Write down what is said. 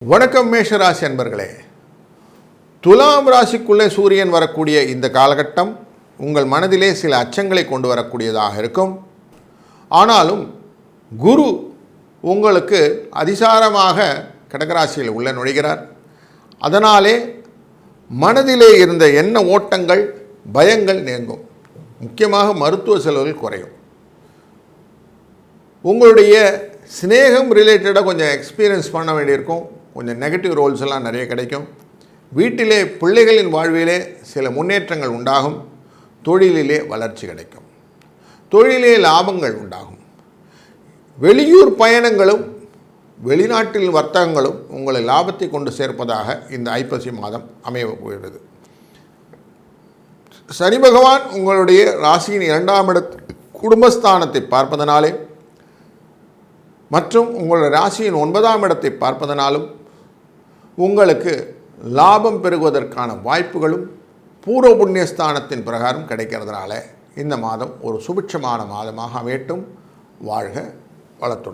வணக்கம் மேஷராசி அன்பர்களே. துலாம் ராசிக்குள்ளே சூரியன் வரக்கூடிய இந்த காலகட்டம் உங்கள் மனதிலே சில அச்சங்களை கொண்டு வரக்கூடியதாக இருக்கும். ஆனாலும் குரு உங்களுக்கு அதிசாரமாக கடகராசியில் உள்ள நுழைகிறார். அதனாலே மனதிலே இருந்த எண்ண ஓட்டங்கள் பயங்கள் நீங்கும். முக்கியமாக மருத்துவ செலவுகள் குறையும். உங்களுடைய சிநேகம் ரிலேட்டடாக கொஞ்சம் எக்ஸ்பீரியன்ஸ் பண்ண வேண்டியிருக்கும். கொஞ்சம் நெகட்டிவ் ரோல்ஸ் எல்லாம் நிறைய கிடைக்கும். வீட்டிலே பிள்ளைகளின் வாழ்விலே சில முன்னேற்றங்கள் உண்டாகும். தொழிலிலே வளர்ச்சி கிடைக்கும். தொழிலே லாபங்கள் உண்டாகும். வெளியூர் பயணங்களும் வெளிநாட்டில் வர்த்தகங்களும் உங்களை லாபத்தை கொண்டு சேர்ப்பதாக இந்த ஐப்பசி மாதம் அமைய போகிறது. சனி பகவான் உங்களுடைய ராசியின் 2ஆம் இடத்தில் குடும்பஸ்தானத்தை பார்ப்பதனாலே மற்றும் உங்களுடைய ராசியின் 9ஆம் இடத்தை பார்ப்பதனாலும் உங்களுக்கு லாபம் பெருகுவதற்கான வாய்ப்புகளும் பூர்வ புண்ணியஸ்தானத்தின் பிரகாரம் கிடைக்கிறதுனால இந்த மாதம் ஒரு சுபிட்சமான மாதமாக அமையட்டும். வாழ்க வளத்துடன்.